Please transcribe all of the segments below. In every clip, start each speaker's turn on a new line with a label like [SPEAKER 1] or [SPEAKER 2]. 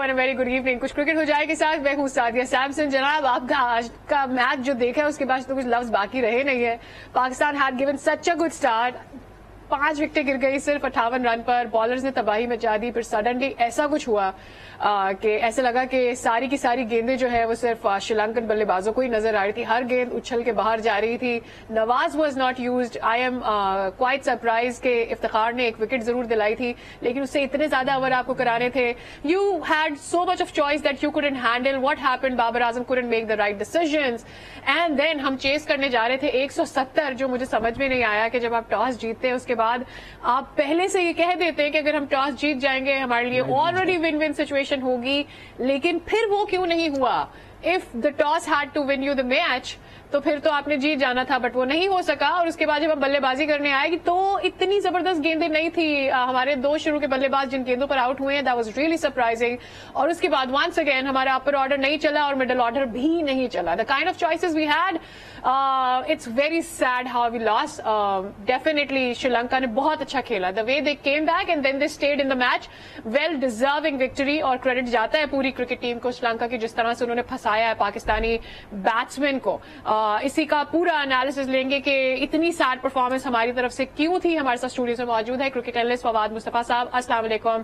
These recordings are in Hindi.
[SPEAKER 1] And very good evening. कुछ क्रिकेट हो जाए के साथ मैं हूँ सादिया सैमसन। जनाब, आपका आज का मैच जो देखा है उसके बाद तो कुछ लफ्ज बाकी रहे नहीं है। Pakistan had given such a good start, 5 विकेटें गिर गई सिर्फ 58 रन पर, बॉलर्स ने तबाही मचा दी। फिर सडनली ऐसा कुछ हुआ कि ऐसे लगा कि सारी की सारी गेंदें जो है वो सिर्फ श्रीलंकन बल्लेबाजों को ही नजर आ रही थी। हर गेंद उछल के बाहर जा रही थी। Nawaz was not used. I am quite surprise के इफ्तिखार ने एक विकेट जरूर दिलाई थी, लेकिन उससे इतने ज्यादा ओवर आपको कराने थे। You had so much of choice that you couldn't handle what happened. Babar Azam couldn't make the right decisions and then हम चेस करने जा रहे थे 170, जो मुझे समझ में नहीं आया कि जब आप टॉस जीतते हैं उसके बाद आप पहले से ये कह देते हैं कि अगर हम टॉस जीत जाएंगे हमारे लिए ऑलरेडी विन विन सिचुएशन होगी, लेकिन फिर वो क्यों नहीं हुआ। If the toss had to win you the match तो फिर तो आपने जीत जाना था, बट वो नहीं हो सका। और उसके बाद जब हम बल्लेबाजी करने आएगी तो इतनी जबरदस्त गेंदें नहीं थी। हमारे 2 शुरू के बल्लेबाज जिन गेंदों पर आउट हुए हैं, दैट वाज रियली सरप्राइजिंग। और उसके बाद वंस अगेन हमारा अपर ऑर्डर नहीं चला और मिडिल ऑर्डर भी नहीं चला। The kind of choices we had, it's very sad how we lost. Definitely Sri Lanka ने बहुत अच्छा खेला, the way they came back and then they stayed in the match. Well deserving victory और क्रेडिट जाता है पूरी क्रिकेट टीम को, श्रीलंका की जिस तरह से उन्होंने फंसाया है पाकिस्तानी बैट्समैन को। इसी का पूरा एनालिसिस लेंगे कि इतनी सैड परफॉर्मेंस हमारी तरफ से क्यों थी। हमारे साथ स्टूडियो में मौजूद है क्रिकेट एनालिस्ट फवाद मुस्तफा साहब। अस्सलाम वालेकुम।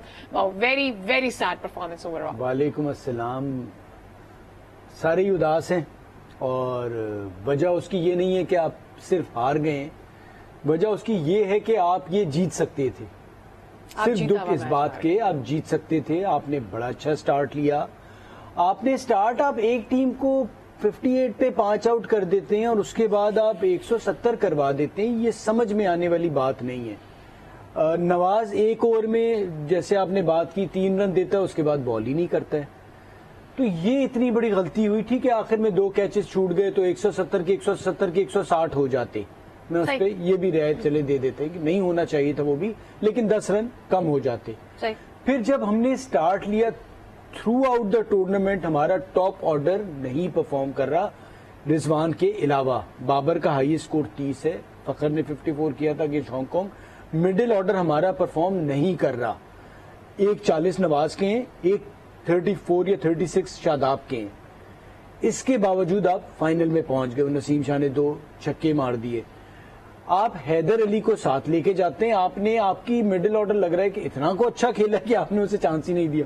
[SPEAKER 1] Very very sad performance overall.
[SPEAKER 2] वालेकुम अस्सलाम। सारे उदास हैं और वजह उसकी ये नहीं है कि आप सिर्फ हार गए, वजह उसकी ये है कि आप ये जीत सकते थे। सिर्फ दुख इस बात के आप जीत सकते थे। आपने बड़ा अच्छा स्टार्ट लिया। आपने स्टार्ट आप एक टीम को 58 पे 5 आउट कर देते हैं और उसके बाद आप 170 करवा देते हैं। ये समझ में आने वाली बात नहीं है। नवाज एक ओवर में जैसे आपने बात की 3 रन देता है, उसके बाद बॉल ही नहीं करता है। तो ये इतनी बड़ी गलती हुई थी कि आखिर में 2 कैचेस छूट गए तो 170 के 160 हो जाते। मैं उस पर ये भी रियायत चले दे देते कि नहीं होना चाहिए था वो भी, लेकिन 10 रन कम हो जाते। फिर जब हमने स्टार्ट लिया, थ्रू आउट द टूर्नामेंट हमारा टॉप ऑर्डर नहीं परफॉर्म कर रहा। रिजवान के अलावा बाबर का हाई स्कोर 30 है, फखर ने 54 किया था अगेंस्ट हांगकांग। मिडिल ऑर्डर हमारा परफॉर्म नहीं कर रहा। एक 40 नवाज के हैं, एक 34 या 36 शादाब के हैं। इसके बावजूद आप फाइनल में पहुंच गए। नसीम शाह ने 2 छक्के मार दिए। आप हैदर अली को साथ लेके जाते हैं। आपने, आपकी मिडिल ऑर्डर लग रहा है कि इतना को अच्छा खेला कि आपने उसे चांस ही नहीं दिया।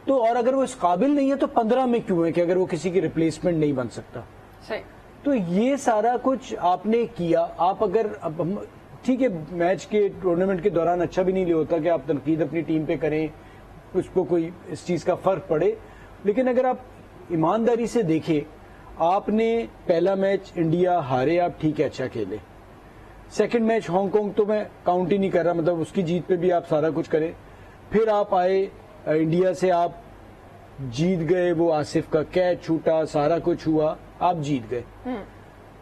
[SPEAKER 2] तो और अगर वो इस काबिल नहीं है तो 15 में क्यों है कि अगर वो किसी की रिप्लेसमेंट नहीं बन सकता। सही। तो ये सारा कुछ आपने किया। आप अगर अब ठीक है, मैच के टूर्नामेंट के दौरान अच्छा भी नहीं होता कि आप तनकीद अपनी टीम पे करें, उसको कोई इस चीज का फर्क पड़े, लेकिन अगर आप ईमानदारी से देखें, आपने पहला मैच इंडिया हारे, आप ठीक है अच्छा खेले। सेकंड मैच हांगकांग तो मैं काउंट ही नहीं कर रहा, मतलब उसकी जीत पे भी आप सारा कुछ करें। फिर आप आए इंडिया से, आप जीत गए, वो आसिफ का कैच छूटा, सारा कुछ हुआ, आप जीत गए।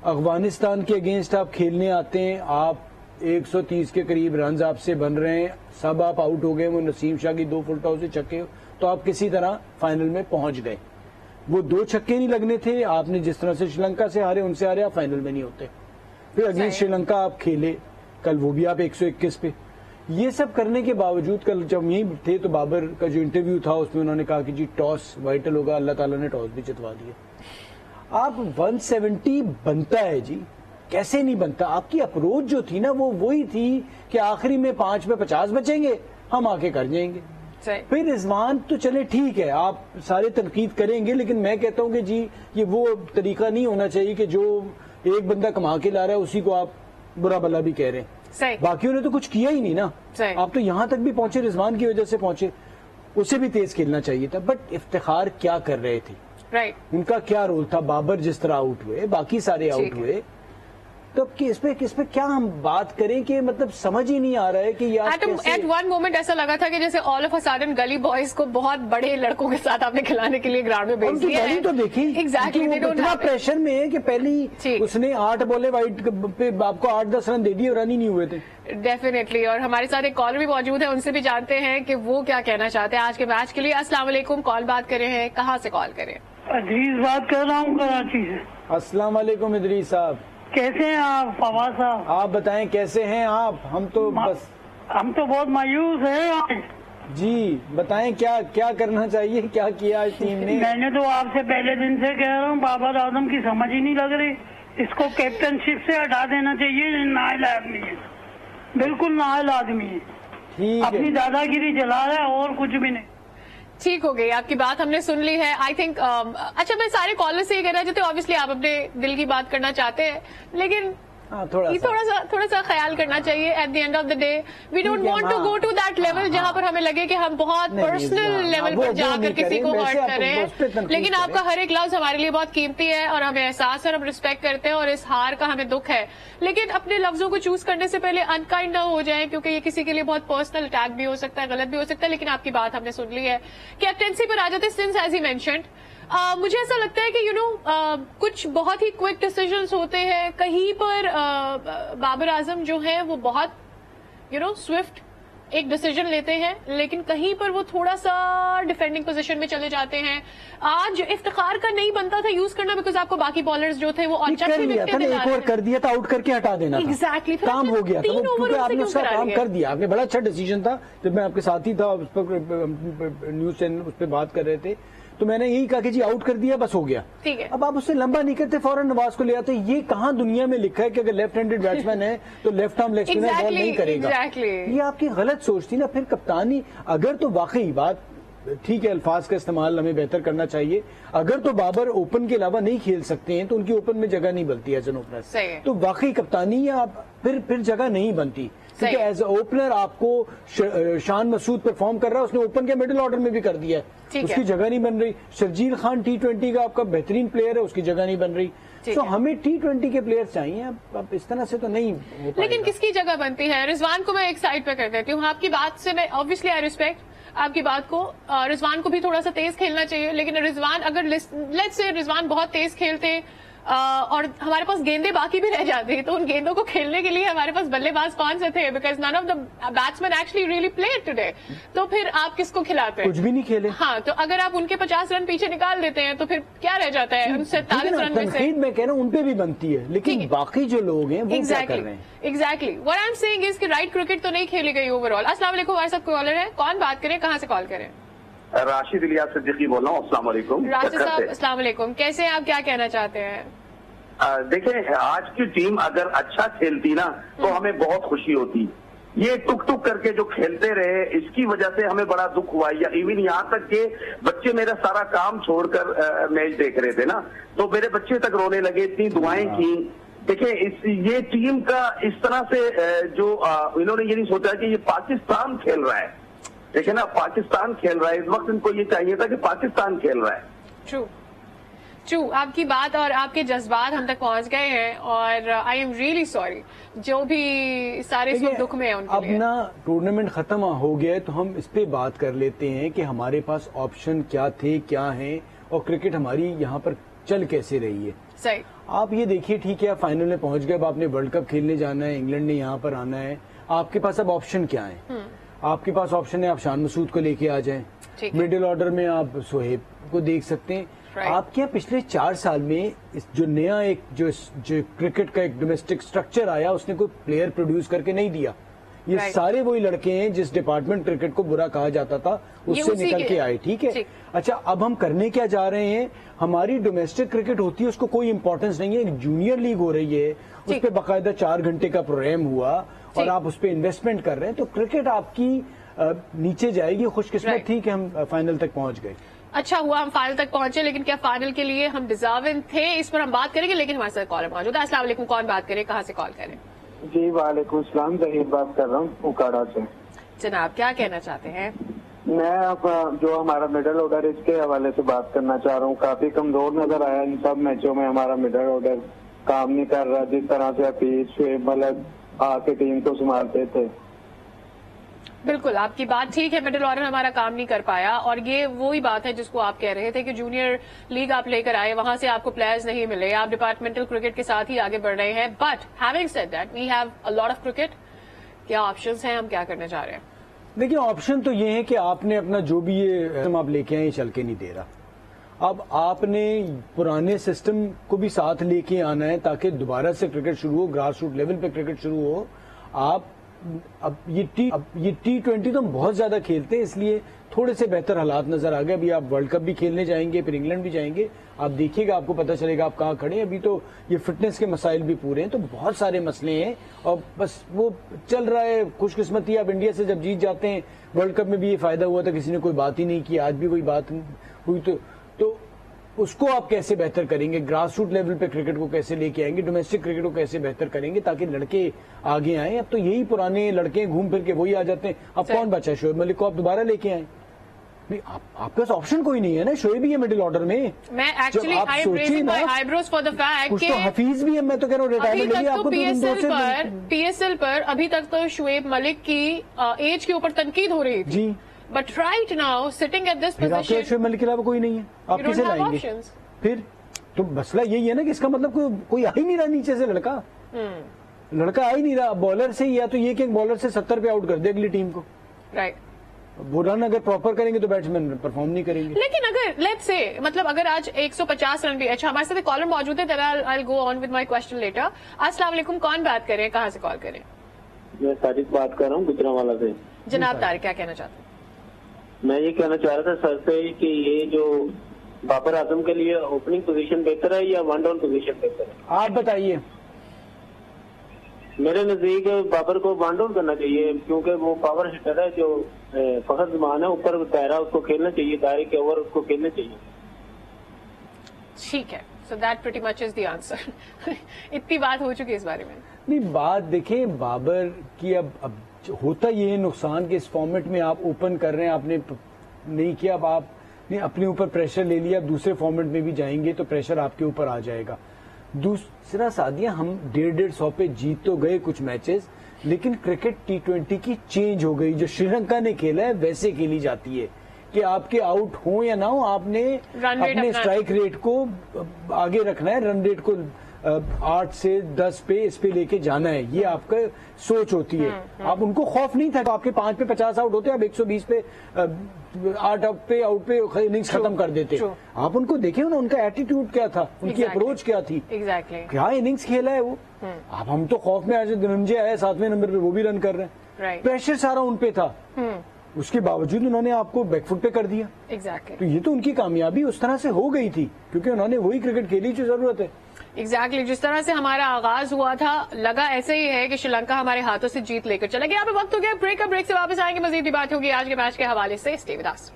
[SPEAKER 2] अफगानिस्तान के अगेंस्ट आप खेलने आते हैं, आप 130 के करीब रन आपसे बन रहे हैं, सब आप आउट हो गए। वो नसीम शाह की 2 फुल टॉस से छक्के, तो आप किसी तरह फाइनल में पहुंच गए। वो 2 छक्के नहीं लगने थे। आपने जिस तरह से श्रीलंका से हारे, उनसे हारे, आप फाइनल में नहीं होते। फिर अगेंस्ट श्रीलंका आप खेले, कल वो भी आप 121 पे। ये सब करने के बावजूद कल जब यहीं थे तो बाबर का जो इंटरव्यू था उसमें उन्होंने कहा कि जी टॉस वाइटल होगा, अल्लाह ताला ने टॉस भी जितवा दिया। आप 170 बनता है जी, कैसे नहीं बनता। आपकी अप्रोच जो थी ना वो वही थी कि आखिरी में 5 पे 50 बचेंगे, हम आके कर जाएंगे। फिर रिजवान तो चले ठीक है, आप सारे तनकीद करेंगे, लेकिन मैं कहता हूं कि जी ये वो तरीका नहीं होना चाहिए कि जो एक बंदा कमा के ला रहा है उसी को आप बुरा भला भी कह रहे हैं। बाकियों ने तो कुछ किया ही नहीं ना। आप तो यहां तक भी पहुंचे, रिजवान की वजह से पहुंचे। उसे भी तेज खेलना चाहिए था। बट इफ्तिखार क्या कर रहे थे, उनका क्या रोल था। बाबर जिस तरह आउट हुए, बाकी सारे आउट हुए, तो किस पे क्या हम बात करें कि मतलब समझ ही नहीं आ रहा है कि यार
[SPEAKER 1] एट वन मोमेंट ऐसा लगा था कि जैसे ऑल ऑफ अ सडन गली बॉयज को बहुत बड़े लड़कों के साथ आपने खिलाने के लिए ग्राउंड में भेज दिया है।
[SPEAKER 2] तो देखी
[SPEAKER 1] एग्जैक्टली,
[SPEAKER 2] इतना प्रेशर में है कि पहली उसने 8 बॉले वाइट पे आपको 8-10 रन दे दिए, रन ही नहीं हुए थे।
[SPEAKER 1] डेफिनेटली। और हमारे साथ एक कॉलर भी मौजूद है, उनसे भी जानते हैं कि वो क्या कहना चाहते हैं आज के मैच के लिए। अस्सलाम वालेकुम, कॉल बात करे हैं, कहाँ से कॉल करें?
[SPEAKER 3] अजीज बात कर रहा हूँ कराची से।
[SPEAKER 2] अस्सलाम वालेकुम इदरीस साहब,
[SPEAKER 3] कैसे हैं आप? फवाद साहब
[SPEAKER 2] आप बताएं कैसे हैं आप? हम तो बहुत मायूस हैं। जी बताएं क्या क्या करना चाहिए, क्या किया आज टीम ने?
[SPEAKER 3] मैंने तो आपसे पहले दिन से कह रहा हूँ, बाबर आजम की समझ ही नहीं लग रही। इसको कैप्टनशिप से हटा देना चाहिए। ये नाअहल आदमी है, बिल्कुल नाअहल आदमी है।
[SPEAKER 2] ठीक
[SPEAKER 3] अपनी
[SPEAKER 2] है,
[SPEAKER 3] दादागिरी चला रहा है और कुछ भी नहीं।
[SPEAKER 1] ठीक हो गई आपकी बात, हमने सुन ली है। आई थिंक अच्छा, मैं सारे कॉलर से ये कहना चाहती हूँ, ऑब्वियसली आप अपने दिल की बात करना चाहते हैं, लेकिन
[SPEAKER 2] हाँ
[SPEAKER 1] थोड़ा सा ख्याल करना चाहिए। At the end of the day we don't want to go to that level जहां पर हमें लगे कि हम बहुत पर्सनल लेवल पर जाकर किसी को हर्ट कर रहे हैं। लेकिन आपका हर एक लफ्ज हमारे लिए बहुत कीमती है और हमें एहसास है, हम रिस्पेक्ट करते हैं और इस हार का हमें दुख है। लेकिन अपने लफ्जों को चूज करने से पहले अनकाइंड ना हो जाए, क्योंकि ये किसी के लिए बहुत पर्सनल अटैक भी हो सकता है, गलत भी हो सकता है। लेकिन आपकी बात हमने सुन ली है। कैप्टेंसी पर आ जाते, सिंस एज ही मेंशन्ड, मुझे ऐसा लगता है कि कुछ बहुत ही क्विक डिसीजंस होते हैं। कहीं पर बाबर आजम जो है वो बहुत स्विफ्ट एक डिसीजन लेते हैं, लेकिन कहीं पर वो थोड़ा सा डिफेंडिंग पोजीशन में चले जाते हैं। आज इफ्तिखार का नहीं बनता था यूज करना, बिकॉज आपको बाकी बॉलर्स जो थे वो
[SPEAKER 2] कर लिया था ना, एक और कर दिया था, आउट करके हटा देना था।
[SPEAKER 1] एग्जैक्टली,
[SPEAKER 2] काम हो गया था, क्योंकि आपने उसका काम कर दिया। आपने बड़ा अच्छा डिसीजन था। जब मैं आपके साथ ही था, उस पर न्यूज चैनल उस पर बात कर रहे थे, तो मैंने यही कहा कि जी आउट कर दिया, बस हो गया।
[SPEAKER 1] ठीक है,
[SPEAKER 2] अब आप उससे लंबा नहीं करते, फौरन नवाज को ले आते। ये कहाँ दुनिया में लिखा है कि अगर लेफ्ट हैंडेड बैट्समैन है तो left arm leg spinner ball नहीं करेगा? ये आपकी गलत सोच थी ना। फिर कप्तानी अगर तो वाकई बात ठीक है, अल्फाज का इस्तेमाल हमें बेहतर करना चाहिए। अगर तो बाबर ओपन के अलावा नहीं खेल सकते हैं तो उनकी ओपन में जगह नहीं बनती एज एन ओपनर, तो वाकई कप्तानी या फिर जगह नहीं बनती। क्योंकि एज ओपनर आपको शान मसूद परफॉर्म कर रहा है, उसने ओपन के मिडिल ऑर्डर में भी कर दिया है, उसकी जगह नहीं बन रही। शर्जील खान T20 का आपका बेहतरीन प्लेयर है, उसकी जगह नहीं बन रही। तो हमें T20 के प्लेयर चाहिए। अब इस तरह से तो नहीं हो पाएगा।
[SPEAKER 1] लेकिन किसकी जगह बनती है? रिजवान को मैं एक साइड पे कर देती हूँ। आपकी बात से मैं ऑब्वियसली आई रिस्पेक्ट आपकी बात को। रिजवान को भी थोड़ा सा तेज खेलना चाहिए, लेकिन रिजवान अगर लेट्स से रिजवान बहुत तेज खेलते और हमारे पास गेंदे बाकी भी रह जाती, तो उन गेंदों को खेलने के लिए हमारे पास बल्लेबाज कौन से थे? Because none of the batsman actually really played today. तो फिर आप किसको खिलाते हैं?
[SPEAKER 2] कुछ भी नहीं खेले।
[SPEAKER 1] हाँ, तो अगर आप उनके 50 रन पीछे निकाल देते हैं तो फिर क्या रह जाता है? उनसे 47 रन में से
[SPEAKER 2] मैं कह रहा हूँ उन पे भी बनती है, लेकिन बाकी जो लोग हैं वो क्या कर रहे हैं?
[SPEAKER 1] Exactly what I am saying is कि राइट क्रिकेट तो नहीं खेली गई ओवरऑल। अस्सलाम वालेकुम, हमारे साथ कॉलर है, कौन बात करें, कहाँ से कॉल करें?
[SPEAKER 4] राशिद इलियास सिद्दीकी बोल रहा हूँ। अस्सलाम वालेकुम।
[SPEAKER 1] राशिद साहब अस्सलाम वालेकुम, कैसे हैं आप, क्या कहना चाहते हैं?
[SPEAKER 4] देखिए, आज की टीम अगर अच्छा खेलती ना तो हमें बहुत खुशी होती। ये टुक टुक करके जो खेलते रहे, इसकी वजह से हमें बड़ा दुख हुआ। या इवन यहाँ तक के बच्चे मेरा सारा काम छोड़कर मैच देख रहे थे ना, तो मेरे बच्चे तक रोने लगे, इतनी दुआएं की। देखिए, ये टीम का इस तरह से जो इन्होंने ये नहीं सोचा कि ये पाकिस्तान खेल रहा है। देखिए ना, पाकिस्तान खेल रहा है, इस वक्त इनको ये चाहिए था कि पाकिस्तान खेल रहा है।
[SPEAKER 1] ट्रू, आपकी बात और आपके जज्बात हम तक पहुंच गए हैं और आई एम रियली सॉरी जो भी सारे दुख में है उनके लिए।
[SPEAKER 2] अब ना टूर्नामेंट खत्म हो गया है, तो हम इस पे बात कर लेते हैं कि हमारे पास ऑप्शन क्या थे, क्या हैं, और क्रिकेट हमारी यहाँ पर चल कैसे रही है।
[SPEAKER 1] सही,
[SPEAKER 2] आप ये देखिए, ठीक है, आप फाइनल में पहुंच गए, अब आपने वर्ल्ड कप खेलने जाना है, इंग्लैंड ने यहाँ पर आना है, आपके पास अब ऑप्शन क्या है? आपके पास ऑप्शन है, आप शान मसूद को लेके आ जाएं, मिडिल ऑर्डर में आप सोहेब को देख सकते हैं। आपके यहाँ पिछले 4 साल में जो नया एक जो क्रिकेट का एक डोमेस्टिक स्ट्रक्चर आया, उसने कोई प्लेयर प्रोड्यूस करके नहीं दिया। ये सारे वही लड़के हैं जिस डिपार्टमेंट क्रिकेट को बुरा कहा जाता था, उससे निकल के आए। ठीक है, अच्छा, अब हम करने क्या जा रहे हैं? हमारी डोमेस्टिक क्रिकेट होती है, उसको कोई इंपॉर्टेंस नहीं है। जूनियर लीग हो रही है, उस पर बाकायदा 4 घंटे का प्रोग्राम हुआ और आप उस पर इन्वेस्टमेंट कर रहे हैं, तो क्रिकेट आपकी नीचे जाएगी। खुशकिस्मत थी कि हम फाइनल तक पहुंच गए।
[SPEAKER 1] अच्छा हुआ हम फाइनल तक पहुंचे, लेकिन क्या फाइनल के लिए हम डिजर्विंग थे? इस पर हम बात करेंगे, लेकिन हमारे साथ कॉलर मौजूद है। अस्सलाम वालेकुम, कौन बात करें, कहाँ से कॉल करें?
[SPEAKER 5] जी वालेकुम सलाम, जहीर बात कर रहा हूँ उकाड़ा से।
[SPEAKER 1] जनाब, क्या कहना चाहते हैं?
[SPEAKER 5] मैं अब जो हमारा मिडिल ऑर्डर, इसके हवाले से बात करना चाह रहा हूँ। काफी कमजोर नजर आया इन सब मैचों में, हमारा मिडिल ऑर्डर काम नहीं कर रहा जिस तरह से हफीज, शुएब मलिक आके टीम को संभालते थे।
[SPEAKER 1] बिल्कुल, आपकी बात ठीक है, मिडिल ऑर्डर हमारा काम नहीं कर पाया, और ये वही बात है जिसको आप कह रहे थे कि जूनियर लीग आप लेकर आए, वहां से आपको प्लेयर्स नहीं मिले, आप डिपार्टमेंटल क्रिकेट के साथ ही आगे बढ़ रहे हैं। But having said that, we have a lot of cricket. क्या ऑप्शंस हैं, हम क्या करना चाह रहे हैं?
[SPEAKER 2] देखिए, ऑप्शन तो ये है कि आपने अपना जो भी ये सिस्टम आप लेके आए, ये चल के नहीं दे रहा। अब आपने पुराने सिस्टम को भी साथ लेके आना है ताकि दोबारा से क्रिकेट शुरू हो, ग्रास रूट लेवल पे क्रिकेट शुरू हो। आप अब ये T20 तो हम बहुत ज्यादा खेलते हैं, इसलिए थोड़े से बेहतर हालात नजर आ गए। अभी आप वर्ल्ड कप भी खेलने जाएंगे, फिर इंग्लैंड भी जाएंगे, आप देखिएगा, आपको पता चलेगा आप कहाँ खड़े हैं। अभी तो ये फिटनेस के मसाइल भी पूरे हैं, तो बहुत सारे मसले हैं और बस वो चल रहा है। खुशकिस्मती आप इंडिया से जब जीत जाते हैं, वर्ल्ड कप में भी ये फायदा हुआ था, किसी ने कोई बात ही नहीं की, आज भी कोई बात हुई तो उसको आप कैसे बेहतर करेंगे, ग्रास रूट लेवल पे क्रिकेट को कैसे लेके आएंगे, डोमेस्टिक क्रिकेट को कैसे बेहतर करेंगे ताकि लड़के आगे आए। अब तो यही पुराने लड़के घूम फिर के वही आ जाते हैं। अब कौन बचा है? शोएब मलिक को आप दोबारा लेके आए? नहीं, आपके पास ऑप्शन कोई नहीं है ना। शोएब भी है मिडिल ऑर्डर में।
[SPEAKER 1] मैं actually I am raising my eyebrows for the fact कि
[SPEAKER 2] हफीज भी है, मैं तो कह रहा हूँ रिटायरमेंट लेगी आपको।
[SPEAKER 1] पीएसएल पर अभी तक तो शोएब मलिक की एज के ऊपर तनकीद हो रही थी
[SPEAKER 2] जी,
[SPEAKER 1] but right now sitting at this position
[SPEAKER 2] Shoaib Malik के अलावा कोई नहीं है, आप किसे लाएंगे फिर? तो मसला यही है ना कि इसका मतलब कोई आ ही नहीं रहा नीचे से, लड़का आ ही नहीं रहा। बॉलर से या तो ये कि बॉलर से 70 पे आउट कर दे अगली टीम को,
[SPEAKER 1] राइट।
[SPEAKER 2] वो रन अगर प्रॉपर करेंगे तो बैट्समैन परफॉर्म नहीं करेंगे।
[SPEAKER 1] लेकिन अगर लेट्स से मतलब अगर आज 150 रन भी, अच्छा हमारे साथ कॉलर मौजूद है, I will go on with my question later. अस्सलाम वालेकुम, कौन बात कर रहे हैं, कहाँ से कॉल करें?
[SPEAKER 5] मैं साजिद बात कर रहा हूँ गुजरांवाला से।
[SPEAKER 1] जनाब तारिक, क्या कहना चाहते हैं?
[SPEAKER 5] मैं ये कहना चाह रहा था सर से कि ये जो बाबर आजम के लिए ओपनिंग पोजीशन बेहतर है या वन डाउन पोजीशन बेहतर है?
[SPEAKER 2] आप बताइए।
[SPEAKER 5] मेरे नजदीक बाबर को वन डाउन करना चाहिए क्योंकि वो पावर हिटर है। जो फखर जमान है ऊपर दायरा, उसको खेलना चाहिए, दायरे के ओवर उसको खेलना चाहिए।
[SPEAKER 1] ठीक है, so that pretty much is the answer. इतनी बात हो चुकी है इस बारे में।
[SPEAKER 2] नहीं, बात देखें बाबर की, अब होता ये है नुकसान कि इस फॉर्मेट में आप ओपन कर रहे हैं, आपने नहीं किया, अब आपने अपने ऊपर प्रेशर ले लिया, अब दूसरे फॉर्मेट में भी जाएंगे तो प्रेशर आपके ऊपर आ जाएगा। दूसरा सादिया, हम 150 पे जीत तो गए कुछ मैचेस, लेकिन क्रिकेट T20 की चेंज हो गई। जो श्रीलंका ने खेला है वैसे खेली जाती है कि आपके आउट हो या ना हो, आपने अपने स्ट्राइक रेट को आगे रखना है, रन रेट को 8 से 10 पे इस पे लेके जाना है, ये आपका सोच होती है। आप उनको खौफ नहीं था, तो आपके 5 पे 50 आउट होते, आप 120 पे 8 आउट पे इनिंग्स खत्म कर देते। आप उनको देखे ना, उनका एटीट्यूड क्या था, उनकी अप्रोच क्या थी, क्या इनिंग्स खेला है वो। अब हम तो खौफ में आज धनंजय आया 7वें नंबर पे, वो भी रन कर रहे हैं, प्रेशर सारा उन पे था, उसके बावजूद उन्होंने आपको बैकफुट पे कर दिया।
[SPEAKER 1] एग्जैक्टली।
[SPEAKER 2] तो ये तो उनकी कामयाबी उस तरह से हो गई थी क्योंकि उन्होंने वही क्रिकेट खेली जो जरूरत है।
[SPEAKER 1] एग्जैक्टली जिस तरह से हमारा आगाज हुआ था, लगा ऐसे ही है कि श्रीलंका हमारे हाथों से जीत लेकर चला गया। यहाँ पे वक्त हो गया ब्रेक से वापस आएंगे, मजीद भी बात होगी आज के मैच के हवाले से। Stay with us.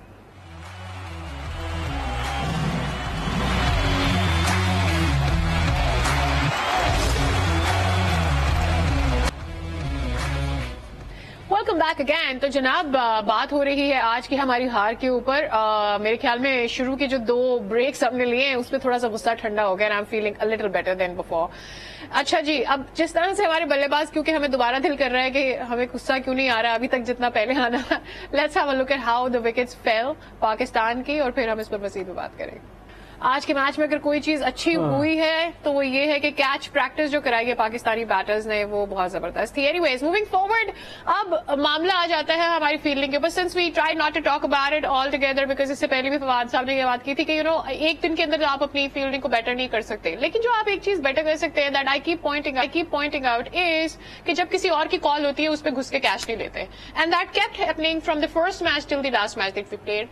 [SPEAKER 1] Welcome back again. तो जनाब बात हो रही है आज की हमारी हार के ऊपर। मेरे ख्याल में शुरू के जो 2 ब्रेक्स हमने लिए हैं उसमें थोड़ा सा गुस्सा ठंडा हो गया, I am feeling a little better than before. अच्छा जी, अब जिस तरह से हमारे बल्लेबाज, क्योंकि हमें दोबारा दिल कर रहा है कि हमें गुस्सा क्यों नहीं आ रहा अभी तक जितना पहले आना। Let's have a look at how the wickets fail Pakistan की, और फिर हम इस पर मजीद में बात करेंगे। आज के मैच में अगर कोई चीज अच्छी हुई है तो वो ये है कि कैच प्रैक्टिस जो कराई है पाकिस्तानी बैटर्स ने वो बहुत जबरदस्त थी। एनीवेज, मूविंग फॉरवर्ड, अब मामला आ जाता है हमारी फील्डिंग के ऊपर। Since we try not to talk about it all together, because इससे पहले भी फवाद साहब ने ये बात की थी कि एक दिन के अंदर आप अपनी फील्डिंग को बेटर नहीं कर सकते, लेकिन जो आप एक चीज बेटर कर सकते हैं, that I keep pointing out is कि जब किसी और की कॉल होती है उस पर घुस के कैच नहीं लेते। And that kept happening from the first match till the last match that we played.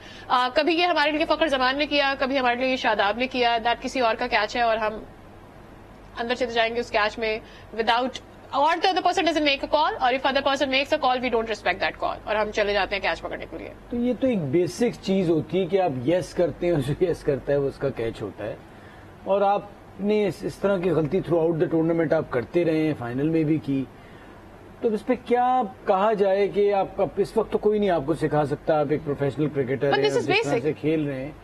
[SPEAKER 1] कभी ये हमारे लिए फखर जमान ने किया, कभी हमारे लिए शादाब ने किया, दैट किसी और का कैच है और हम अंदर चले जाएंगे उस कैच में विदाउट, और the other person doesn't make a call, और if other person makes a call we don't respect that call, और हम चले जाते हैं कैच पकड़ने के लिए।
[SPEAKER 2] तो ये तो एक बेसिक चीज होती है कि आप यस करते हैं, जो यस करता है वो उसका कैच होता है, और आपने इस तरह की गलती थ्रू आउट द टूर्नामेंट आप करते रहे हैं, फाइनल में भी की। तो इस पे क्या कहा जाए कि आप इस वक्त तो कोई नहीं आपको सिखा सकता, आप एक प्रोफेशनल क्रिकेटर हैं, जिस तरह से खेल रहे हैं,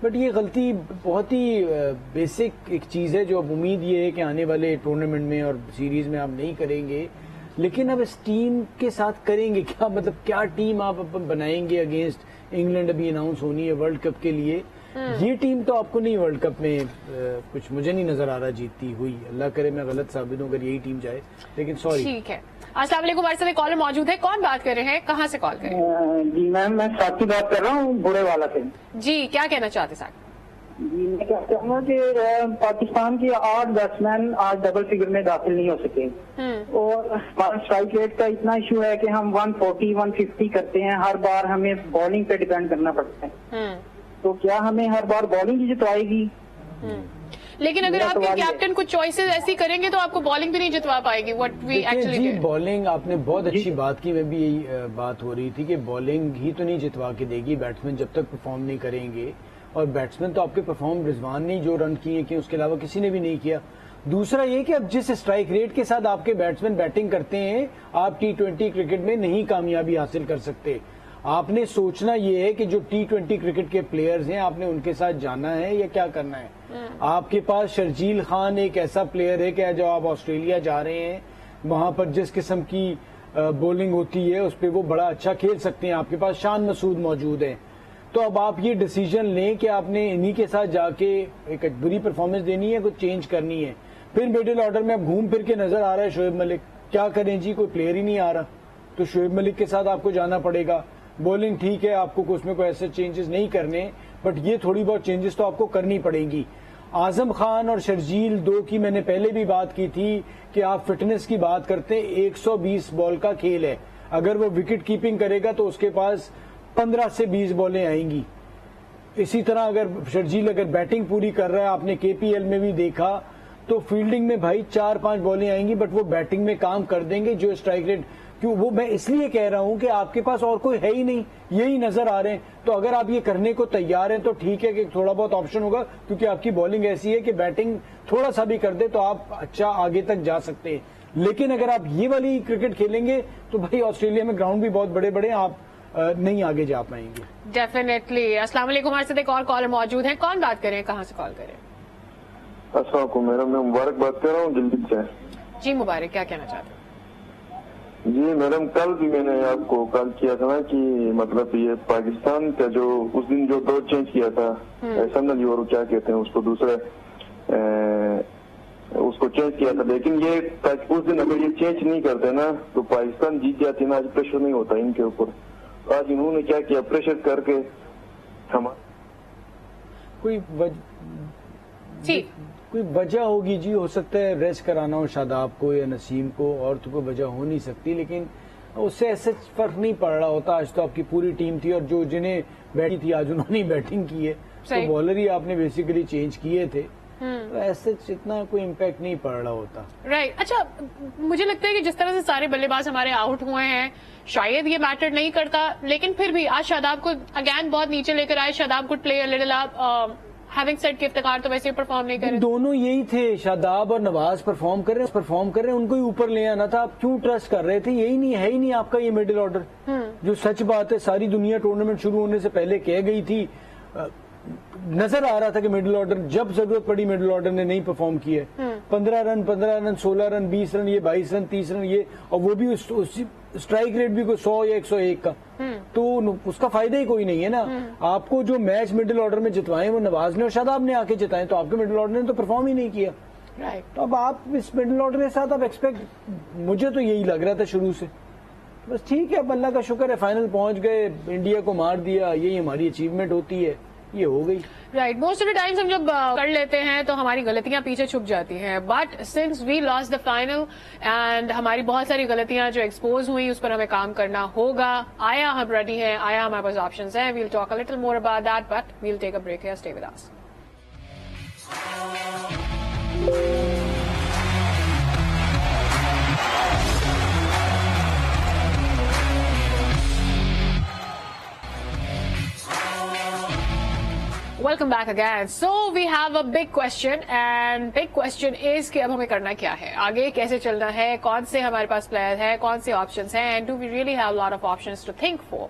[SPEAKER 2] बट ये गलती बहुत ही बेसिक एक चीज है जो अब उम्मीद ये है कि आने वाले टूर्नामेंट में और सीरीज में आप नहीं करेंगे। लेकिन अब इस टीम के साथ करेंगे क्या, मतलब क्या टीम आप बनाएंगे अगेंस्ट इंग्लैंड? अभी अनाउंस होनी है वर्ल्ड कप के लिए, ये टीम तो आपको नहीं वर्ल्ड कप में कुछ मुझे नहीं नजर आ रहा जीतती हुई। अल्लाह करे मैं गलत साबित हूं अगर यही टीम जाए, लेकिन सॉरी।
[SPEAKER 1] ठीक है, अस्सलाम वालेकुम, हमारे साथ एक कॉलर मौजूद है, कौन बात कर रहे हैं, कहाँ से कॉल कर रहे हैं?
[SPEAKER 6] जी मैम, मैं साथी बात कर रहा हूँ बुरे वाला से।
[SPEAKER 1] जी, क्या कहना चाहते साथ?
[SPEAKER 6] जी मैं क्या चाहूंगा कि पाकिस्तान के 8 बैट्समैन आज डबल फिगर में दाखिल नहीं हो सके और हमारा स्ट्राइक रेट का इतना इशू है कि हम 140 150 करते हैं, हर बार हमें बॉलिंग पे डिपेंड करना पड़ता है। तो क्या हमें हर बार बॉलिंग ही जितवाएगी?
[SPEAKER 1] लेकिन अगर आपके कैप्टन कुछ चॉइसेस ऐसी करेंगे तो आपको बॉलिंग भी नहीं जितवा पाएगी। व्हाट वी एक्चुअली
[SPEAKER 2] जी बॉलिंग आपने बहुत अच्छी बात की, मैं भी यही बात हो रही थी कि बॉलिंग ही तो नहीं जितवा के देगी बैट्समैन जब तक परफॉर्म नहीं करेंगे। और बैट्समैन तो आपके परफॉर्म रिजवान ने जो रन किए कि उसके अलावा किसी ने भी नहीं किया। दूसरा ये कि अब जिस स्ट्राइक रेट के साथ आपके बैट्समैन बैटिंग करते हैं आप T20 क्रिकेट में नहीं कामयाबी हासिल कर सकते। आपने सोचना ये है कि जो T20 क्रिकेट के प्लेयर्स हैं आपने उनके साथ जाना है या क्या करना है। आपके पास शर्जील खान एक ऐसा प्लेयर है कि जब आप ऑस्ट्रेलिया जा रहे हैं वहां पर जिस किस्म की बॉलिंग होती है उस पर वो बड़ा अच्छा खेल सकते हैं। आपके पास शान मसूद मौजूद है। तो अब आप ये डिसीजन लें कि आपने इन्हीं के साथ जाके एक बुरी परफॉर्मेंस देनी है, कुछ चेंज करनी है। फिर मिडिल ऑर्डर में अब घूम फिर के नजर आ रहा है शोएब मलिक, क्या करें जी, कोई प्लेयर ही नहीं आ रहा। तो शोएब मलिक के साथ आपको जाना पड़ेगा। बॉलिंग ठीक है, आपको उसमें कोई ऐसे चेंजेस नहीं करने, बट ये थोड़ी बहुत चेंजेस तो आपको करनी पड़ेगी। आजम खान और शर्जील दो की मैंने पहले भी बात की थी कि आप फिटनेस की बात करते हैं, 120 बॉल का खेल है। अगर वो विकेट कीपिंग करेगा तो उसके पास 15 से 20 बॉलें आएंगी। इसी तरह अगर शर्जील अगर बैटिंग पूरी कर रहा है, आपने KPL में भी देखा तो फील्डिंग में भाई 4-5 बॉलें आएंगी, बट वो बैटिंग में काम कर देंगे। जो स्ट्राइक रेट क्यों, वो मैं इसलिए कह रहा हूं कि आपके पास और कोई है ही नहीं, यही नजर आ रहे हैं। तो अगर आप ये करने को तैयार हैं तो ठीक है कि थोड़ा बहुत ऑप्शन होगा, क्योंकि आपकी बॉलिंग ऐसी है कि बैटिंग थोड़ा सा भी कर दे तो आप अच्छा आगे तक जा सकते हैं। लेकिन अगर आप ये वाली क्रिकेट खेलेंगे तो भाई ऑस्ट्रेलिया में ग्राउंड भी बहुत बड़े बड़े हैं, आप नहीं आगे जा पाएंगे।
[SPEAKER 1] डेफिनेटली। अस्सलाम वालेकुम, हमारे साथ एक और कॉलर मौजूद है। कौन बात करें, कहाँ से कॉल करें?
[SPEAKER 5] अस्सलाम वालेकुम मैडम, मैं मुबारक बात कर रहा हूँ दिल्ली से।
[SPEAKER 1] जी मुबारक, क्या कहना चाहते हैं?
[SPEAKER 5] जी मैडम, कल भी मैंने आपको कॉल किया था ना कि मतलब ये पाकिस्तान का जो उस दिन जो दौर चेंज किया था SNL और क्या कहते हैं उसको, दूसरा उसको चेंज किया था। लेकिन ये उस दिन अगर ये चेंज नहीं करते ना तो पाकिस्तान जीत जाती ना, आज प्रेशर नहीं होता इनके ऊपर। आज इन्होंने क्या किया, प्रेशर करके
[SPEAKER 2] कोई वजह होगी जी, हो सकता है रेस्ट कराना हो शादाब को या नसीम को, और तो कोई वजह हो नहीं सकती। लेकिन उससे ऐसे फर्क नहीं पड़ रहा होता। आज तो आपकी पूरी टीम थी और जो जिन्हें बैठी थी आज उन्होंने बैटिंग की है, तो बॉलर ही आपने बेसिकली चेंज किए थे, तो ऐसे इतना कोई इम्पैक्ट नहीं पड़ रहा होता।
[SPEAKER 1] राइट। अच्छा, मुझे लगता है कि जिस तरह से सारे बल्लेबाज हमारे आउट हुए हैं शायद ये मैटर नहीं करता, लेकिन फिर भी आज शादाब को अगेन बहुत नीचे लेकर आए। Shadab could play a little up, having said कि इफ्तिखार तो वैसे परफॉर्म नहीं कर रहे।
[SPEAKER 2] दोनों यही थे, शादाब और नवाज परफॉर्म कर रहे हैं, उनको ही ऊपर ले आना था। आप क्यों ट्रस्ट कर रहे थे? यही नहीं है ही नहीं आपका ये मिडिल ऑर्डर। जो सच बात है, सारी दुनिया टूर्नामेंट शुरू होने से पहले कह गई थी, नजर आ रहा था कि मिडिल ऑर्डर जब जरूरत पड़ी मिडिल ऑर्डर ने नहीं परफॉर्म किया। 15 रन 16 रन 20 रन, ये 22 रन 30 रन, ये और वो भी स्ट्राइक रेट भी कोई 100 या 101 का, तो उसका फायदा ही कोई नहीं है ना। आपको जो मैच मिडिल ऑर्डर में जितवाए वो नवाज ने और शादाब ने आके जिताए, तो आपके मिडिल ऑर्डर ने तो परफॉर्म ही नहीं किया।
[SPEAKER 1] राइट।
[SPEAKER 2] तो अब आप इस मिडिल ऑर्डर के साथ आप एक्सपेक्ट, मुझे तो यही लग रहा था शुरू से। बस ठीक है, अब अल्लाह का शुक्र है फाइनल पहुंच गए, इंडिया को मार दिया, यही हमारी अचीवमेंट होती है, ये हो गई।
[SPEAKER 1] Right. Most of the times हम जब कर लेते हैं तो हमारी गलतियां पीछे छुप जाती हैं, but since we lost the final and हमारी बहुत सारी गलतियां जो एक्सपोज हुई उस पर हमें काम करना होगा। आया हम रेडी हैं, आया हमारे पास ऑप्शंस हैं। We'll talk a little more about that, but we'll take a break here, stay with us. Welcome back again. So we have a big question and big question is कि अब हमें करना क्या है, आगे कैसे चलना है, कौन से हमारे पास प्लेयर है, कौन से ऑप्शंस हैं, and do we really have a lot of options to think for?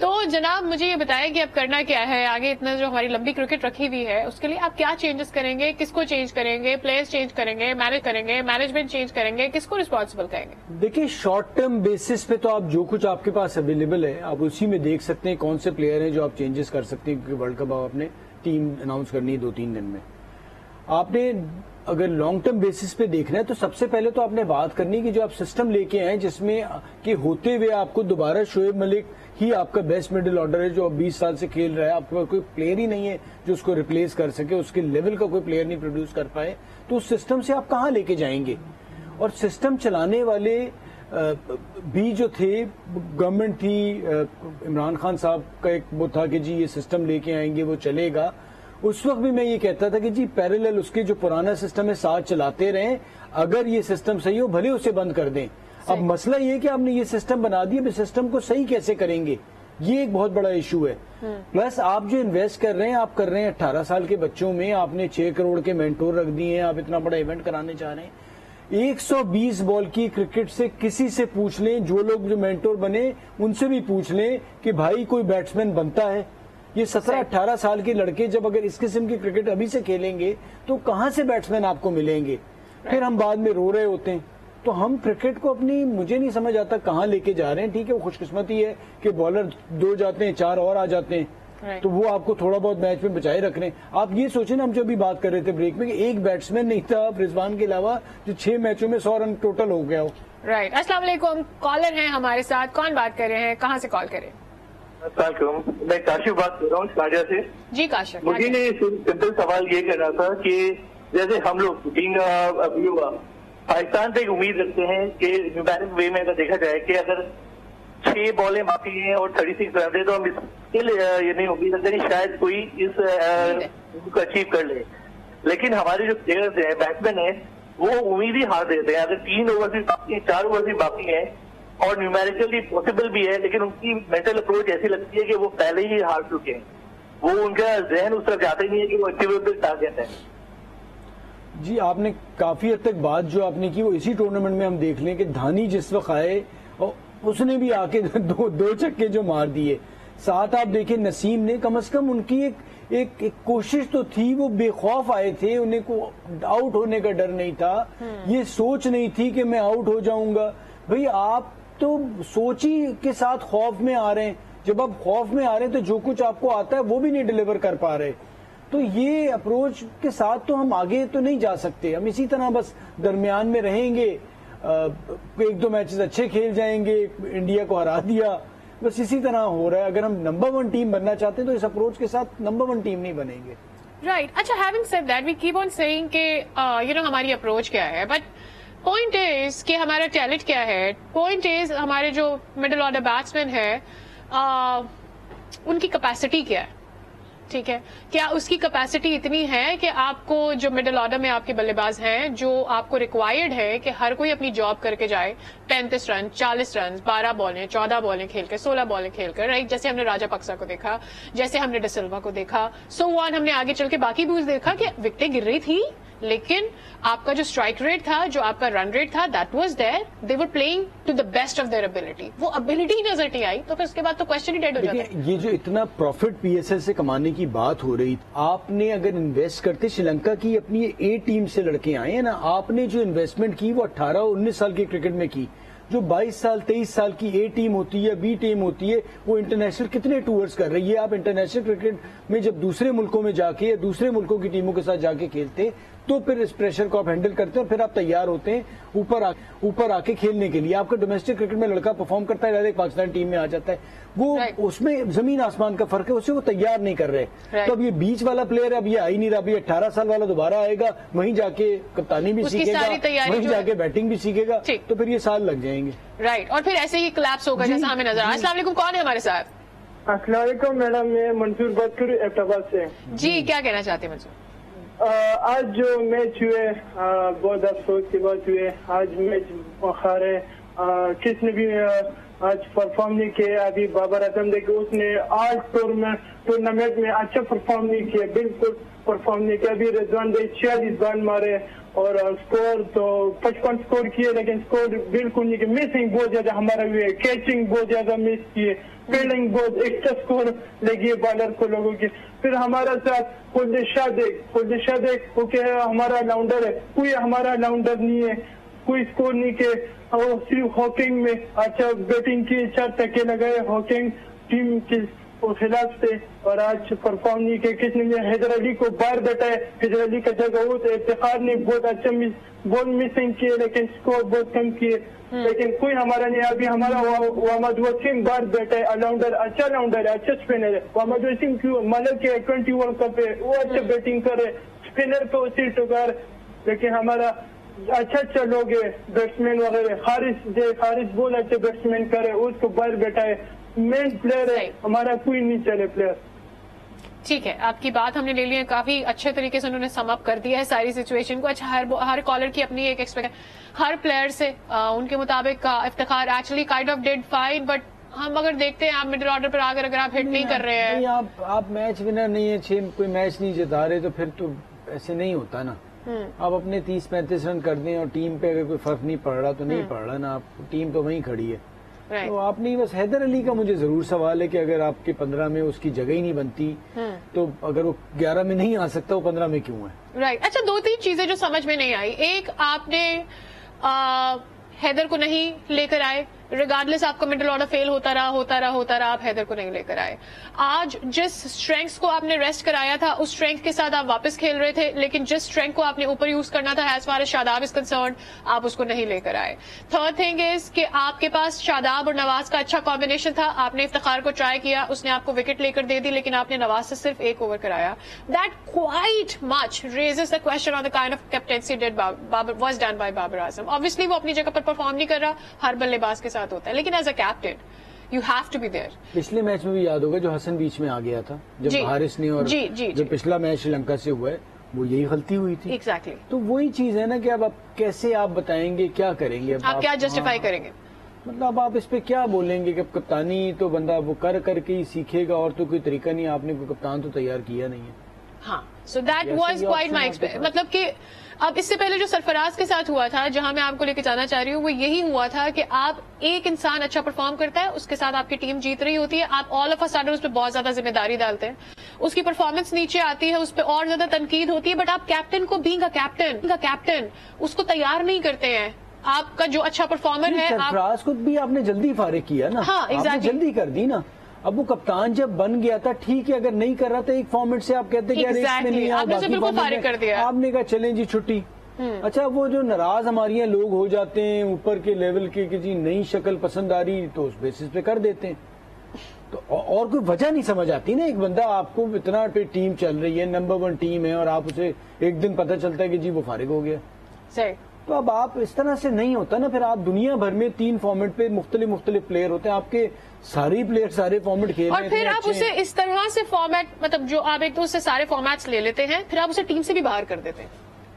[SPEAKER 1] तो जनाब मुझे ये बताएं कि अब करना क्या है आगे, इतना जो हमारी लंबी क्रिकेट रखी हुई है उसके लिए आप क्या चेंजेस करेंगे, किसको चेंज करेंगे, प्लेयर्स चेंज करेंगे, मैनेज करेंगे, मैनेजमेंट चेंज करेंगे, किसको रिस्पॉन्सिबल करेंगे?
[SPEAKER 2] देखिए, शॉर्ट टर्म बेसिस पे तो आप जो कुछ आपके पास अवेलेबल है आप उसी में देख सकते हैं कौन से प्लेयर हैं जो आप चेंजेस कर सकते हैं, क्योंकि वर्ल्ड कप आपने टीम अनाउंस करनी है 2-3 दिन में। आपने अगर लॉन्ग टर्म बेसिस पे देखना है तो सबसे पहले तो आपने बात करनी है कि जो आप सिस्टम लेके आए जिसमें कि होते हुए आपको दोबारा शोएब मलिक ही आपका बेस्ट मिडिल ऑर्डर है जो अब 20 साल से खेल रहा है, आपके पास कोई प्लेयर ही नहीं है जो उसको रिप्लेस कर सके, उसके लेवल का कोई प्लेयर नहीं प्रोड्यूस कर पाए, तो उस सिस्टम से आप कहाँ लेके जाएंगे? और सिस्टम चलाने वाले भी जो थे, गवर्नमेंट थी, इमरान खान साहब का एक वो था कि जी ये सिस्टम लेके आएंगे वो चलेगा। उस वक्त भी मैं ये कहता था कि जी पैरेलल उसके जो पुराना सिस्टम है साथ चलाते रहें, अगर ये सिस्टम सही हो भले उसे बंद कर दें। अब मसला ये कि आपने ये सिस्टम बना दिया, अब सिस्टम को सही कैसे करेंगे, ये एक बहुत बड़ा इशू है। प्लस आप जो इन्वेस्ट कर रहे हैं, आप कर रहे हैं 18 साल के बच्चों में, आपने 6 करोड़ के मेंटोर रख दिए हैं, आप इतना बड़ा इवेंट कराने चाह रहे हैं। 120 बॉल की क्रिकेट से किसी से पूछ लें, जो लोग जो मेंटोर बने उनसे भी पूछ लें कि भाई कोई बैट्समैन बनता है? ये 17-18 साल के लड़के जब अगर इस किस्म की क्रिकेट अभी से खेलेंगे तो कहां से बैट्समैन आपको मिलेंगे? फिर हम बाद में रो रहे होते हैं। तो हम क्रिकेट को अपनी, मुझे नहीं समझ आता कहां लेके जा रहे हैं। ठीक है, वो खुशकिस्मती है कि बॉलर 2 जाते हैं, 4 और आ जाते हैं, तो वो आपको थोड़ा बहुत मैच में बचाए रख रहे हैं। आप ये सोचें ना, हम जो अभी बात कर रहे थे ब्रेक में कि एक बैट्समैन नहीं था रिजवान के अलावा जो 6 मैचों में 100 रन टोटल हो गया हो।
[SPEAKER 1] राइट। अस्सलाम वालेकुम, कॉलर हैं हमारे साथ, कौन बात कर रहे हैं, कहाँ से कॉल करें?
[SPEAKER 7] मैं काशिफ बात कर रहा हूँ शारजा से।
[SPEAKER 1] जी काशिफ,
[SPEAKER 7] मुझे ने सिंपल सवाल ये करना था कि जैसे हम लोग पाकिस्तान से एक उम्मीद रखते हैं कि न्यूमैरिक वे में अगर देखा जाए कि अगर 6 बॉलें बाकी हैं और 36 रन है तो हम ये नहीं उम्मीद रखते कि शायद कोई इस को अचीव कर ले। लेकिन हमारे जो प्लेयर्स हैं, बैट्समैन है, वो उम्मीद ही हार देते हैं। अगर 3 ओवर भी बाकी है, 4 ओवर भी बाकी है और न्यूमेरिकली पॉसिबल भी है, लेकिन उनकी मेंटल अप्रोच ऐसी लगती है कि वो पहले ही हार चुके हैं, वो उनका जहन उस तरफ जाता ही नहीं है कि वो अचीवेबल टारगेट है।
[SPEAKER 2] जी आपने काफी हद तक बात जो आपने की वो इसी टूर्नामेंट में हम देख लें कि धानी जिस वक्त आए और उसने भी आके दो छक्के जो मार दिए। साथ आप देखें नसीम ने, कम से कम उनकी एक कोशिश तो थी, वो बेखौफ आए थे, उन्हें को आउट होने का डर नहीं था, ये सोच नहीं थी कि मैं आउट हो जाऊंगा। भाई आप तो सोची के साथ खौफ में आ रहे हैं, जब आप खौफ में आ रहे हैं तो जो कुछ आपको आता है वो भी नहीं डिलीवर कर पा रहे। तो ये अप्रोच के साथ तो हम आगे तो नहीं जा सकते, हम इसी तरह बस दरमियान में रहेंगे। 1-2 मैचेस अच्छे खेल जाएंगे, इंडिया को हरा दिया, बस इसी तरह हो रहा है। अगर हम नंबर 1 टीम बनना चाहते हैं तो इस अप्रोच के साथ नंबर 1 टीम नहीं बनेंगे।
[SPEAKER 1] राइट। अच्छा, having said that we keep on saying कि हमारी अप्रोच क्या है, बट पॉइंट इज कि हमारा टैलेंट क्या है। पॉइंट इज हमारे जो मिडिल ऑर्डर बैट्समैन है उनकी कैपेसिटी क्या है। ठीक है, क्या उसकी कैपेसिटी इतनी है कि आपको जो मिडिल ऑर्डर में आपके बल्लेबाज हैं, जो आपको रिक्वायर्ड है कि हर कोई अपनी जॉब करके जाए, 35 रन, 40 रन, 12 बॉलें, 14 बॉलें खेलकर, 16 बॉलें खेलकर, राइट, जैसे हमने राजा पक्सा को देखा, जैसे हमने डिसिल्वा को देखा, सो वन हमने आगे चल के बाकी भी देखा कि विकेटें गिर रही थी, लेकिन आपका जो स्ट्राइक रेट था, जो आपका रन रेट था, that was there, they were playing to the best of their ability. वो एबिलिटी नजर नहीं आई तो फिर उसके बाद तो क्वेश्चन ही डेड हो जाता है।
[SPEAKER 2] ये जो इतना प्रॉफिट पीएसएल से कमाने की बात हो रही, आपने अगर इन्वेस्ट करते, श्रीलंका की अपनी ए टीम से लड़के आए हैं ना, आपने जो इन्वेस्टमेंट की वो 18-19 साल की क्रिकेट में की। जो 22 साल 23 साल की ए टीम होती है, बी टीम होती है, वो इंटरनेशनल कितने टूर्स कर रही है। आप इंटरनेशनल क्रिकेट में जब दूसरे मुल्कों में जाके या दूसरे मुल्कों की टीमों के साथ जाके खेलते तो फिर इस प्रेशर को आप हैंडल करते हैं और फिर आप तैयार होते हैं ऊपर आके खेलने के लिए। आपका डोमेस्टिक क्रिकेट में लड़का परफॉर्म करता है, डायरेक्ट पाकिस्तान टीम में आ जाता है, वो उसमें जमीन आसमान का फर्क है, उसे वो तैयार नहीं कर रहे। तो अब ये बीच वाला प्लेयर अब ये आ ही नहीं रहा, अभी 18 साल वाला दोबारा आएगा, वहीं जाके कप्तानी भी सीखेगा, वहीं जाके बैटिंग भी सीखेगा, तो फिर ये साल लग जाएंगे।
[SPEAKER 1] राइट, और फिर ऐसे ही क्लैप्स होगा जैसा हमें नजर आ रहा है। अस्सलाम वालेकुम, कौन है हमारे साथ?
[SPEAKER 8] अस्सलाम वालेकुम मैडम, मैं मंसूर बात करूँ एबटाबाद से।
[SPEAKER 1] जी, क्या कहना चाहते हैं मंसूर?
[SPEAKER 8] आज जो मैच हुए बहुत अफसोस की बात हुए, आज मैच हारे, किसने भी आज परफॉर्म नहीं किया। अभी बाबर आजम देखिए, उसने आज टूर्नामेंट में अच्छा परफॉर्म नहीं किया, बिल्कुल परफॉर्म नहीं किया। अभी रिजवान भाई 46 रन मारे और स्कोर तो 55 स्कोर किए, लेकिन स्कोर बिल्कुल नहीं किया। मिसिंग बहुत ज्यादा हमारा हुए, कैचिंग बहुत ज्यादा मिस किए, फील्डिंग बहुत एक्स्ट्रा स्कोर लगी बॉलर को लोगों की। फिर हमारा साथ कुलदीप देख वो क्या हमारा लाउंडर है, कोई हमारा लाउंडर नहीं है, कोई स्कोर नहीं के। और सिर्फ हॉकिंग में अच्छा बैटिंग की, 4 छक्के लगाए, हॉकिंग टीम की वो खिलाफ थे और आज परफॉर्म नहीं किए। किसने भी हैदर अली को बाहर बैठाए, हैदर अली का जगह वो इफ्तिखार ने बहुत अच्छा बॉल मिसिंग किए लेकिन स्कोर बहुत कम किए, लेकिन कोई हमारा नहीं। अभी हमारा मोहम्मद वसीम बाहर बैठा है, ऑलराउंडर अच्छा राउंडर है, अच्छा स्पिनर है। मोहम्मद वसीम क्यों मलक के 20 वर्ल्ड कप है, वो अच्छा बैटिंग करे, स्पिनर पे उसी टुकार, लेकिन हमारा अच्छा लोग है बैट्समैन वगैरह। खारिज बहुत अच्छे बैट्समैन करे, उसको बाहर बैठा है। मेन प्लेयर है हमारा, कोई नहीं चले प्लेयर।
[SPEAKER 1] ठीक है, आपकी बात हमने ले ली है, काफी अच्छे तरीके से उन्होंने सम अप कर दिया है सारी सिचुएशन को। अच्छा, हर कॉलर की अपनी एक एक्सपेक्ट, हर प्लेयर से उनके मुताबिक Iftikhar actually kind of did fine, but हम अगर देखते हैं आप मिडिल ऑर्डर पर आकर अगर आप हिट नहीं कर रहे हैं,
[SPEAKER 2] आप मैच विनर नहीं है, 6 कोई मैच नहीं जिता रहे, तो फिर तो ऐसे नहीं होता ना। आप अपने 30-35 रन कर दें और टीम पे अगर कोई फर्क नहीं पड़ रहा तो नहीं पड़ रहा ना, आप टीम तो वहीं खड़ी है। तो आपने बस हैदर अली का मुझे जरूर सवाल है कि अगर आपके 15 में उसकी जगह ही नहीं बनती तो अगर वो 11 में नहीं आ सकता, वो 15 में क्यों है?
[SPEAKER 1] राइट। अच्छा, 2-3 चीजें जो समझ में नहीं आई। एक, आपने हैदर को नहीं लेकर आए, रिगार्डलेस आपका मिडिल ऑर्डर फेल होता रहा, आप हैदर को नहीं लेकर आए। आज जिस स्ट्रेंथ्स को आपने रेस्ट कराया था उस स्ट्रेंथ के साथ आप वापस खेल रहे थे, लेकिन जिस स्ट्रेंथ को आपने ऊपर यूज करना था as far as Shadab is concerned, आप उसको नहीं लेकर आए। थर्ड थिंग इज कि आपके पास शादाब और नवाज का अच्छा कॉम्बिनेशन था, आपने इफ्तिखार को ट्राई किया, उसने आपको विकेट लेकर दे दी, लेकिन आपने नवाज से सिर्फ 1 ओवर कराया। That quite much raises the question on the kind of captaincy was done by Babar Azam. Obviously वो अपनी जगह पर परफॉर्म नहीं कर रहा, हर बल्लेबाज के साथ होता है, लेकिन as a captain you have to be there.
[SPEAKER 2] पिछले मैच में भी याद होगा जो हसन बीच में आ गया था, जब हारिस ने और जो पिछला मैच श्रीलंका से हुआ है, वो यही गलती हुई थी।
[SPEAKER 1] एग्जैक्टली।
[SPEAKER 2] तो वही चीज है ना कि अब आप कैसे आप बताएंगे, क्या करेंगे,
[SPEAKER 1] आप क्या जस्टिफाई करेंगे,
[SPEAKER 2] मतलब आप इस पे क्या बोलेंगे कि कप्तानी तो बंदा वो कर करके ही सीखेगा और तो कोई तरीका नहीं, आपने कोई कप्तान तो तैयार किया नहीं है।
[SPEAKER 1] हाँ, so that was quite my experience. मतलब कि अब इससे पहले जो सरफराज के साथ हुआ था, जहां मैं आपको लेके जाना चाह रही हूँ, वो यही हुआ था कि आप एक इंसान अच्छा परफॉर्म करता है, उसके साथ आपकी टीम जीत रही होती है, आप ऑल ऑफ अ सडन उस पर बहुत ज्यादा जिम्मेदारी डालते हैं, उसकी परफॉर्मेंस नीचे आती है, उस पर और ज्यादा तनकीद होती है, बट आप कैप्टन को बीइंग अ कैप्टन उसको तैयार नहीं करते हैं। आपका जो अच्छा परफॉर्मर है,
[SPEAKER 2] सरफराज को भी आपने जल्दी फारिग किया ना।
[SPEAKER 1] हाँ,
[SPEAKER 2] आपने जल्दी कर दी ना। अब वो कप्तान जब बन गया था, ठीक है, अगर नहीं कर रहा था एक फॉर्मेट से आप कहते कि
[SPEAKER 1] फारिग कर दिया,
[SPEAKER 2] आपने कहा चलें जी छुट्टी। अच्छा, वो जो नाराज हमारे यहाँ लोग हो जाते हैं ऊपर के लेवल के कि जी नई शक्ल पसंद आ रही, तो उस बेसिस पे कर देते हैं। तो और कोई वजह नहीं समझ आती ना। एक बंदा, आपको इतना टीम चल रही है, नंबर 1 टीम है, और आप उसे एक दिन पता चलता है कि जी वो फारिग हो गया।
[SPEAKER 1] सही।
[SPEAKER 2] तो अब आप इस तरह से नहीं होता ना। फिर आप दुनिया भर में 3 फॉर्मेट पे मुख्तलिफ प्लेयर होते हैं, आपके सारे प्लेयर सारे फॉर्मेट खेल रहे हैं,
[SPEAKER 1] और फिर आप उसे इस तरह से फॉर्मेट, मतलब जो आप एक तो उससे सारे फॉर्मेट्स ले लेते हैं, फिर आप उसे टीम से भी बाहर कर देते हैं।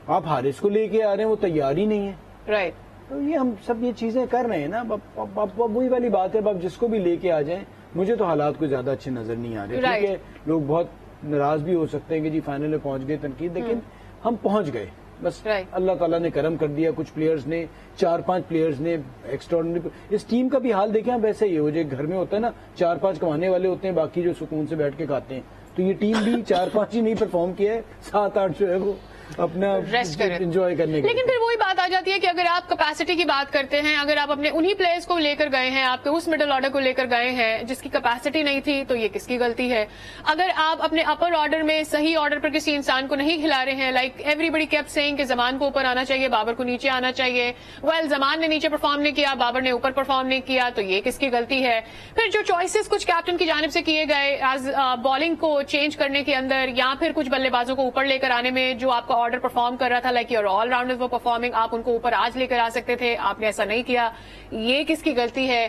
[SPEAKER 2] आप हारिस को लेके आ रहे हैं, वो तैयार ही नहीं है।
[SPEAKER 1] राइट।
[SPEAKER 2] तो ये हम सब ये चीजें कर रहे हैं ना। अब वही वाली बात है, अब जिसको भी लेके आ जाएं, मुझे तो हालात कोई ज्यादा अच्छे नजर नहीं आ रहे। ठीक है, लोग बहुत नाराज भी हो सकते हैं कि जी फाइनल में पहुंच गए, तनकीद, लेकिन हम पहुंच गए, बस अल्लाह ताला ने करम कर दिया। कुछ प्लेयर्स ने, 4-5 प्लेयर्स ने एक्स्ट्राऑर्डिनरी। इस टीम का भी हाल देखें, वैसे ही हो, जो घर में होता है ना, 4-5 कमाने वाले होते हैं, बाकी जो सुकून से बैठ के खाते हैं। तो ये टीम भी 4-5 ही नहीं परफॉर्म किया है, 7-8 जो है वो अपना
[SPEAKER 1] रेस्ट करें,
[SPEAKER 2] एंजॉय करने के।
[SPEAKER 1] लेकिन फिर वही बात आ जाती है कि अगर आप कैपेसिटी की बात करते हैं, अगर आप अपने उन्हीं प्लेयर्स को लेकर गए हैं, आपके उस मिडिल ऑर्डर को लेकर गए हैं जिसकी कैपेसिटी नहीं थी, तो ये किसकी गलती है? अगर आप अपने अपर ऑर्डर में सही ऑर्डर पर किसी इंसान को नहीं खिला रहे हैं, लाइक एवरीबडी केप्ट सेइंग कि जमान को ऊपर आना चाहिए, बाबर को नीचे आना चाहिए। वेल, जमान ने नीचे परफॉर्म नहीं किया, बाबर ने ऊपर परफॉर्म नहीं किया, तो ये किसकी गलती है? फिर जो चॉइसेस कुछ कैप्टन की जानिब से किए गए एज बॉलिंग को चेंज करने के अंदर, या फिर कुछ बल्लेबाजों को ऊपर लेकर आने में, जो आपका ऑर्डर परफॉर्म कर रहा था, लाइक योर ऑलराउंडर्स वो परफॉर्मिंग, आप उनको ऊपर आज लेकर आ सकते थे, आपने ऐसा नहीं किया, ये किसकी गलती है?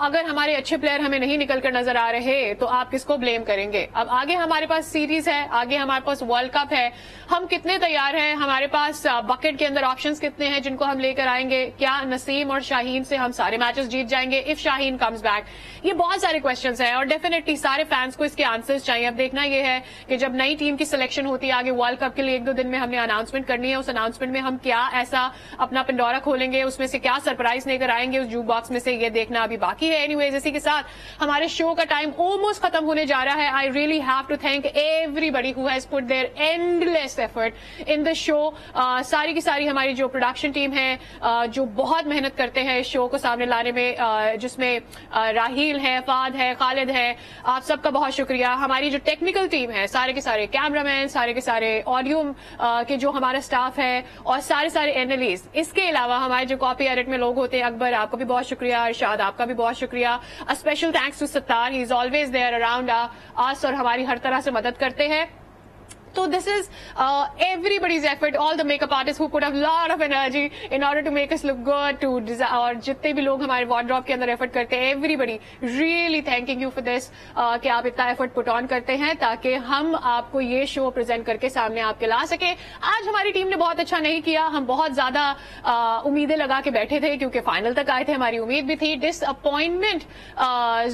[SPEAKER 1] अगर हमारे अच्छे प्लेयर हमें नहीं निकल कर नजर आ रहे तो आप किसको ब्लेम करेंगे? अब आगे हमारे पास सीरीज है, आगे हमारे पास वर्ल्ड कप है, हम कितने तैयार हैं? हमारे पास बकेट के अंदर ऑप्शंस कितने हैं जिनको हम लेकर आएंगे? क्या नसीम और शाहीन से हम सारे मैचेस जीत जाएंगे इफ शाहीन कम्स बैक? ये बहुत सारे क्वेश्चंस हैं और डेफिनेटली सारे फैंस को इसके आंसर्स चाहिए। अब देखना यह है कि जब नई टीम की सिलेक्शन होती है, आगे वर्ल्ड कप के लिए 1-2 दिन दिन में हमने अनाउंसमेंट करनी है। उस अनाउंसमेंट में हम क्या ऐसा अपना पिंडोरा खोलेंगे, उसमें से क्या सरप्राइज लेकर आएंगे उस जूक बॉक्स में से, ये देखना अभी बाकी है। एनीवेज, इसी के साथ हमारे शो का टाइम ऑलमोस्ट खत्म होने जा रहा है। I really have to thank everybody who has put their endless effort in the show. सारी की सारी हमारी जो प्रोडक्शन टीम है, जो बहुत मेहनत करते हैं इस शो को सामने लाने में, जिसमें राहील है, फाद है, खालिद है, आप सबका बहुत शुक्रिया। हमारी जो टेक्निकल टीम है, सारे के सारे कैमरामैन, सारे के सारे ऑडियो के जो हमारा स्टाफ है, और सारे एनालिस्ट, इसके अलावा हमारे जो कॉपी एडिट में लोग होते हैं, अकबर आपका भी बहुत शुक्रिया, अरशाद आपका भी बहुत शुक्रिया। A special thanks to Sattar, he is always there around us और हमारी हर तरह से मदद करते हैं। So this is everybody's effort, all the makeup artists who put a lot of energy in order to make us look good, to design, और जितने भी लोग हमारे wardrobe के अंदर एफर्ट करते हैं, everybody really thanking you for this, कि आप इतना एफर्ट पुट ऑन करते हैं ताकि हम आपको ये शो प्रेजेंट करके सामने आपके ला सके। आज हमारी टीम ने बहुत अच्छा नहीं किया, हम बहुत ज्यादा उम्मीदें लगा के बैठे थे क्योंकि फाइनल तक आए थे, हमारी उम्मीद भी थी। डिसअपॉइंटमेंट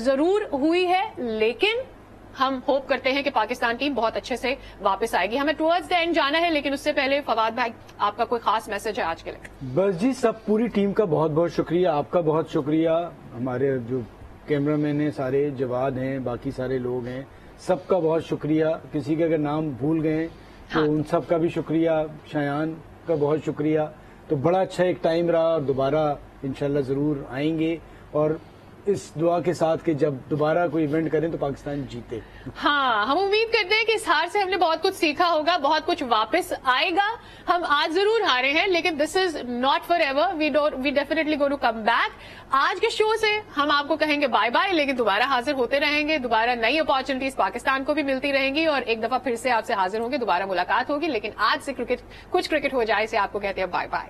[SPEAKER 1] जरूर हुई है, लेकिन हम होप करते हैं कि पाकिस्तान टीम बहुत अच्छे से वापस आएगी। हमें टुवर्ड्स द एंड जाना है, लेकिन उससे पहले फवाद भाई, आपका कोई खास मैसेज है आज के लिए?
[SPEAKER 2] बस जी, सब पूरी टीम का बहुत बहुत शुक्रिया, आपका बहुत शुक्रिया, हमारे जो कैमरामैन हैं सारे, जवाद हैं, बाकी सारे लोग हैं, सबका बहुत शुक्रिया। किसी का अगर नाम भूल गए तो उन सब का भी शुक्रिया, शायान का बहुत शुक्रिया। तो बड़ा अच्छा एक टाइम रहा और दोबारा इंशाल्लाह जरूर आएंगे, और इस दुआ के साथ कि जब दोबारा कोई इवेंट करें तो पाकिस्तान जीते।
[SPEAKER 1] हाँ, हम उम्मीद करते हैं कि इस हार से हमने बहुत कुछ सीखा होगा, बहुत कुछ वापस आएगा। हम आज जरूर हारे हैं, लेकिन this is not forever, we definitely go to come back. आज के शो से हम आपको कहेंगे बाय बाय, लेकिन दोबारा हाजिर होते रहेंगे, दोबारा नई अपॉर्चुनिटीज पाकिस्तान को भी मिलती रहेंगी, और एक दफा फिर से आपसे हाजिर होंगे, दोबारा मुलाकात होगी। लेकिन आज से कुछ क्रिकेट हो जाए से आपको कहते हैं बाय बाय।